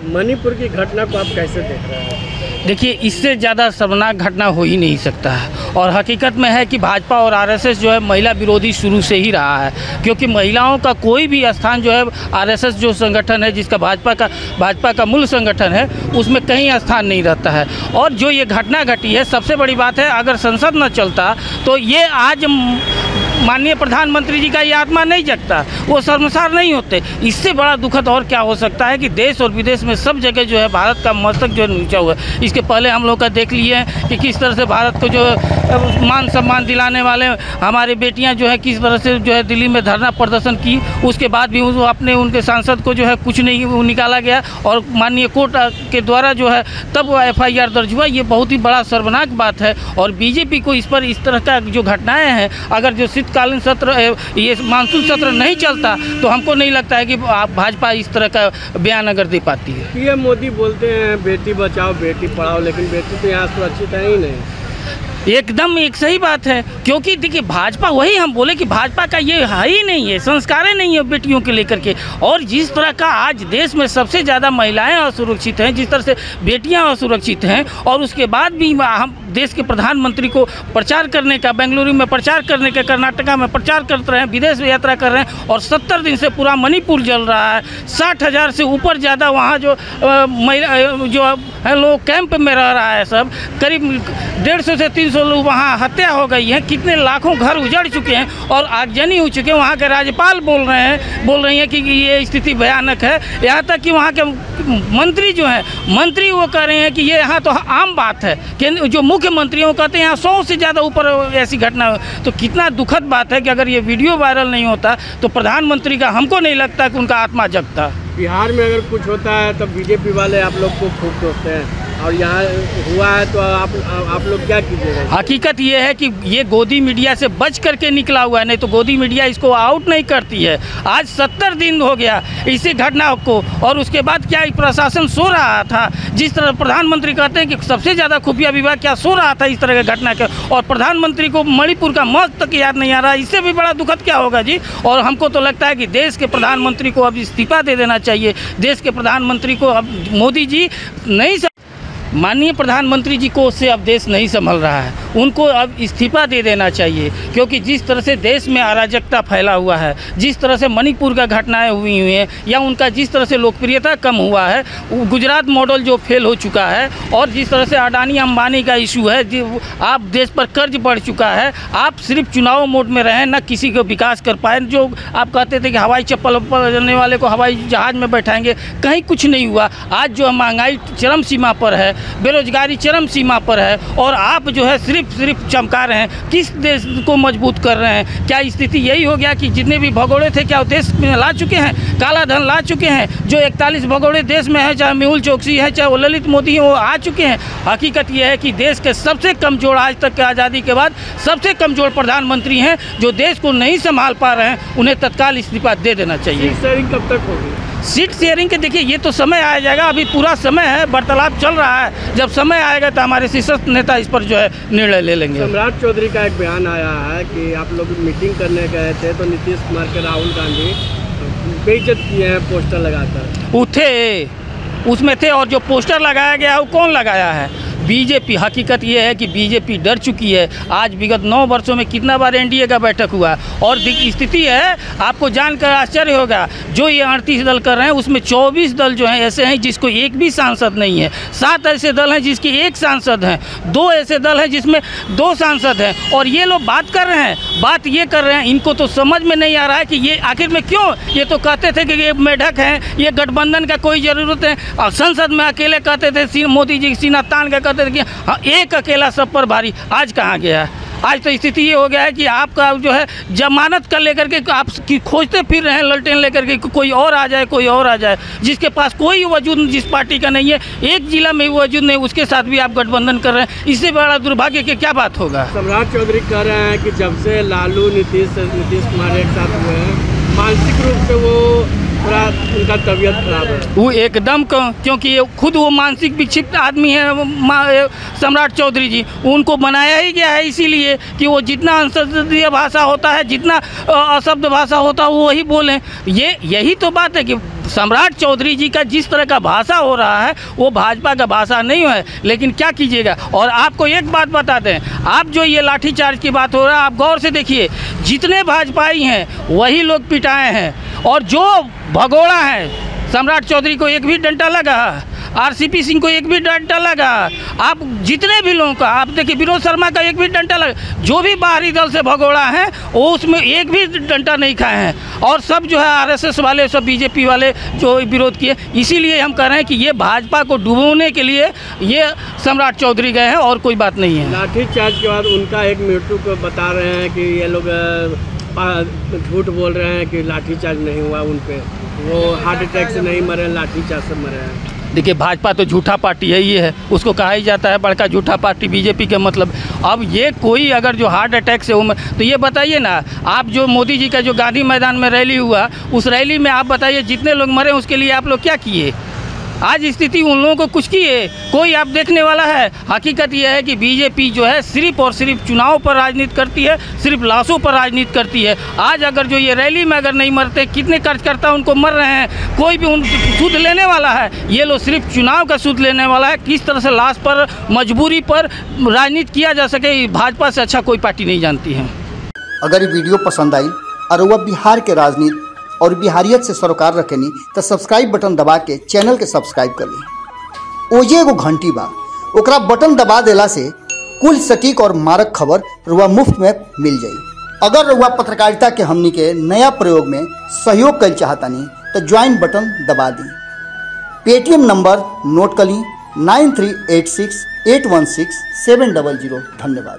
मणिपुर की घटना को आप कैसे देख रहे हैं? देखिए, इससे ज़्यादा शर्मनाक घटना हो ही नहीं सकता है। और हकीकत में है कि भाजपा और आरएसएस जो है महिला विरोधी शुरू से ही रहा है, क्योंकि महिलाओं का कोई भी स्थान जो है आरएसएस जो संगठन है, जिसका भाजपा का मूल संगठन है, उसमें कहीं स्थान नहीं रहता है। और जो ये घटना घटी है, सबसे बड़ी बात है, अगर संसद न चलता तो ये आज माननीय प्रधानमंत्री जी का ये आत्मा नहीं जगता, वो शर्मसार नहीं होते। इससे बड़ा दुखद और क्या हो सकता है कि देश और विदेश में सब जगह जो है भारत का मस्तक जो है नीचा हुआ है। इसके पहले हम लोग का देख लिए हैं कि किस तरह से भारत को जो मान सम्मान दिलाने वाले हमारी बेटियां जो है किस तरह से जो है दिल्ली में धरना प्रदर्शन की, उसके बाद भी उनके सांसद को जो है कुछ नहीं निकाला गया और माननीय कोर्ट के द्वारा जो है तब FIR दर्ज हुआ। ये बहुत ही बड़ा शर्मनाक बात है। और बीजेपी को इस पर इस तरह का जो घटनाएँ हैं, अगर जो शीतकालीन सत्र ये मानसून सत्र नहीं चलता तो हमको नहीं लगता है कि भाजपा इस तरह का बयान अगर दे पाती है। पीएम मोदी बोलते हैं बेटी बचाओ बेटी पढ़ाओ, लेकिन बेटी तो यहाँ सुरक्षित है ही नहीं। एकदम एक सही बात है, क्योंकि देखिए भाजपा, वही हम बोले कि भाजपा का ये है ही नहीं है, संस्कार ही नहीं है बेटियों के लेकर के। और जिस तरह का आज देश में सबसे ज़्यादा महिलाएं असुरक्षित हैं, जिस तरह से बेटियां असुरक्षित हैं, और उसके बाद भी हम देश के प्रधानमंत्री को प्रचार करने का, बेंगलुरु में प्रचार करने का, कर्नाटका में प्रचार करते रहे हैं, विदेश में यात्रा कर रहे हैं, और 70 दिन से पूरा मणिपुर जल रहा है। 60,000 से ऊपर ज़्यादा वहाँ जो महिला जो है लोग कैंप में रह रहा है, सब करीब 150 से 300 लोग वहाँ हत्या हो गई है, कितने लाखों घर उजड़ चुके हैं और आगजनी हो चुके हैं। वहाँ के राज्यपाल बोल रही हैं कि ये स्थिति भयानक है। यहाँ तक कि वहाँ के मंत्री जो हैं, मंत्री वो कह रहे हैं कि ये यहाँ तो आम बात है, कि जो मुख्यमंत्री वो कहते हैं यहाँ 100 से ज़्यादा ऊपर ऐसी घटना हो। तो कितना दुखद बात है कि अगर ये वीडियो वायरल नहीं होता तो प्रधानमंत्री का हमको नहीं लगता कि उनका आत्मा जगता। बिहार में अगर कुछ होता है तब बीजेपी वाले आप लोग को खूब दोषते हैं, और यहाँ हुआ है तो आप लोग क्या कीजिएगा? हकीकत ये है कि ये गोदी मीडिया से बच करके निकला हुआ है, नहीं तो गोदी मीडिया इसको आउट नहीं करती है। आज 70 दिन हो गया इसी घटना को, और उसके बाद क्या प्रशासन सो रहा था? जिस तरह प्रधानमंत्री कहते हैं कि सबसे ज़्यादा खुफिया विभाग क्या सो रहा था इस तरह की घटना के, और प्रधानमंत्री को मणिपुर का मौत तक याद नहीं आ रहा। इससे भी बड़ा दुखद क्या होगा जी? और हमको तो लगता है कि देश के प्रधानमंत्री को अब इस्तीफा दे देना चाहिए। देश के प्रधानमंत्री को अब मोदी जी नहीं, माननीय प्रधानमंत्री जी को से अब देश नहीं संभल रहा है, उनको अब इस्तीफा दे देना चाहिए। क्योंकि जिस तरह से देश में अराजकता फैला हुआ है, जिस तरह से मणिपुर का घटनाएं हुई हैं, या उनका जिस तरह से लोकप्रियता कम हुआ है, गुजरात मॉडल जो फेल हो चुका है, और जिस तरह से अडानी अंबानी का इशू है, आप देश पर कर्ज बढ़ चुका है, आप सिर्फ चुनाव मोड में रहें, न किसी को विकास कर पाए। जो आप कहते थे कि हवाई चप्पल चलने वाले को हवाई जहाज़ में बैठाएंगे, कहीं कुछ नहीं हुआ। आज जो महंगाई चरम सीमा पर है, बेरोजगारी चरम सीमा पर है, और आप जो है सिर्फ चमका रहे हैं। किस देश को मजबूत कर रहे हैं? क्या स्थिति यही हो गया कि जितने भी भगोड़े थे क्या देश में ला चुके हैं, काला धन ला चुके हैं? जो 41 भगोड़े देश में है, चाहे मेहुल चोकसी है, चाहे वो ललित मोदी है, वो आ चुके हैं। हकीकत यह है कि देश के सबसे कमजोर, आज तक के आज़ादी के बाद सबसे कमजोर प्रधानमंत्री हैं, जो देश को नहीं संभाल पा रहे हैं। उन्हें तत्काल इस्तीफा दे देना चाहिए। सीट शेयरिंग कब तक होगी? सीट शेयरिंग के देखिए ये तो समय आ जाएगा, अभी पूरा समय है, वार्तालाप चल रहा है। जब समय आएगा तो हमारे शीर्षस्थ नेता इस पर जो है निर्णय ले लेंगे। सम्राट चौधरी का एक बयान आया है कि आप लोग मीटिंग करने गए थे तो नीतीश कुमार के राहुल गांधी बेइज्जत किए हैं पोस्टर लगाकर। उठे उसमें थे, और जो पोस्टर लगाया गया वो कौन लगाया है? बीजेपी। हकीकत ये है कि बीजेपी डर चुकी है। आज विगत 9 वर्षों में कितना बार एनडीए का बैठक हुआ, और स्थिति है, आपको जानकर आश्चर्य होगा, जो ये 38 दल कर रहे हैं उसमें 24 दल जो हैं ऐसे हैं जिसको एक भी सांसद नहीं है, 7 ऐसे दल हैं जिसके 1 सांसद हैं, 2 ऐसे दल हैं जिसमें 2 सांसद हैं, और ये लोग बात कर रहे हैं, बात ये कर रहे हैं। इनको तो समझ में नहीं आ रहा है कि ये आखिर में क्यों। ये तो कहते थे कि ये मेढक हैं, ये गठबंधन का कोई ज़रूरत है, और संसद में अकेले कहते थे, मोदी जी सीना तान के कहते थे कि हाँ एक अकेला सब पर भारी। आज कहाँ गया है? आज तो स्थिति ये हो गया है कि आपका जो है जमानत कर लेकर के आप खोजते फिर रहे हैं ललटेन लेकर के, कोई और आ जाए, कोई और आ जाए, जिसके पास कोई वजूद जिस पार्टी का नहीं है, एक जिला में वजूद नहीं, उसके साथ भी आप गठबंधन कर रहे हैं। इससे बड़ा दुर्भाग्य की क्या बात होगा? सम्राट चौधरी कह रहे हैं कि जब से लालू नीतीश कुमार एक साथ हुए हैं, मानसिक रूप से वो पूरा उनका तबीयत खराब है। वो एकदम क्योंकि ये खुद वो मानसिक विक्षिप्त आदमी है सम्राट चौधरी जी, उनको बनाया ही गया है इसीलिए कि वो जितना संसदीय भाषा होता है, जितना अशब्द भाषा होता है वो वही बोलें। यही तो बात है कि सम्राट चौधरी जी का जिस तरह का भाषा हो रहा है वो भाजपा का भाषा नहीं है, लेकिन क्या कीजिएगा। और आपको एक बात बता दें, आप जो ये लाठीचार्ज की बात हो रहा है, आप गौर से देखिए, जितने भाजपाई हैं वही लोग पिटाए हैं, और जो भगोड़ा है सम्राट चौधरी को एक भी डंडा लगा, आरसीपी सिंह को एक भी डंडा लगा, आप जितने भी लोगों का, आप देखिए विनोद शर्मा का एक भी डंडा लगा, जो भी बाहरी दल से भगोड़ा है वो उसमें एक भी डंडा नहीं खाए हैं, और सब जो है आरएसएस वाले, सब बीजेपी वाले जो विरोध किए। इसीलिए हम कह रहे हैं कि ये भाजपा को डुबोने के लिए ये सम्राट चौधरी गए हैं, और कोई बात नहीं है। लाठीचार्ज के बाद उनका एक मृत्यु को बता रहे हैं कि ये लोग झूठ बोल रहे हैं कि लाठीचार्ज नहीं हुआ उन पे, वो हार्ट अटैक से नहीं मरे, लाठीचार्ज से मरे हैं। देखिए भाजपा तो झूठा पार्टी है, ये है, उसको कहा ही जाता है बड़का झूठा पार्टी बीजेपी के। मतलब अब ये कोई अगर जो हार्ट अटैक से हो, तो ये बताइए ना, आप जो मोदी जी का जो गांधी मैदान में रैली हुआ, उस रैली में आप बताइए जितने लोग मरे उसके लिए आप लोग क्या किए? आज स्थिति उन लोगों को कुछ की है, कोई आप देखने वाला है? हकीकत यह है कि बीजेपी जो है सिर्फ और सिर्फ चुनाव पर राजनीति करती है, सिर्फ लाशों पर राजनीति करती है। आज अगर जो ये रैली में अगर नहीं मरते, कितने कार्यकर्ता उनको मर रहे हैं, कोई भी उन सूद लेने वाला है? ये लोग सिर्फ चुनाव का सूद लेने वाला है। किस तरह से लाश पर, मजबूरी पर राजनीति किया जा सके, भाजपा से अच्छा कोई पार्टी नहीं जानती है। अगर ये वीडियो पसंद आई और वह बिहार के राजनीति और बिहारियत से सरोकार रखेनी तो सब्सक्राइब बटन दबा के चैनल के सब्सक्राइब कर ली। ओजे एगो घंटी बा, ओकरा बटन दबा देला से कुल सटीक और मारक खबर रुआ मुफ्त में मिल जाई। अगर रुआ पत्रकारिता के हमनी के नया प्रयोग में सहयोग कर चाहतानी तो ज्वाइन बटन दबा दी। पेटीएम नंबर नोट कर ली 9386816700। धन्यवाद।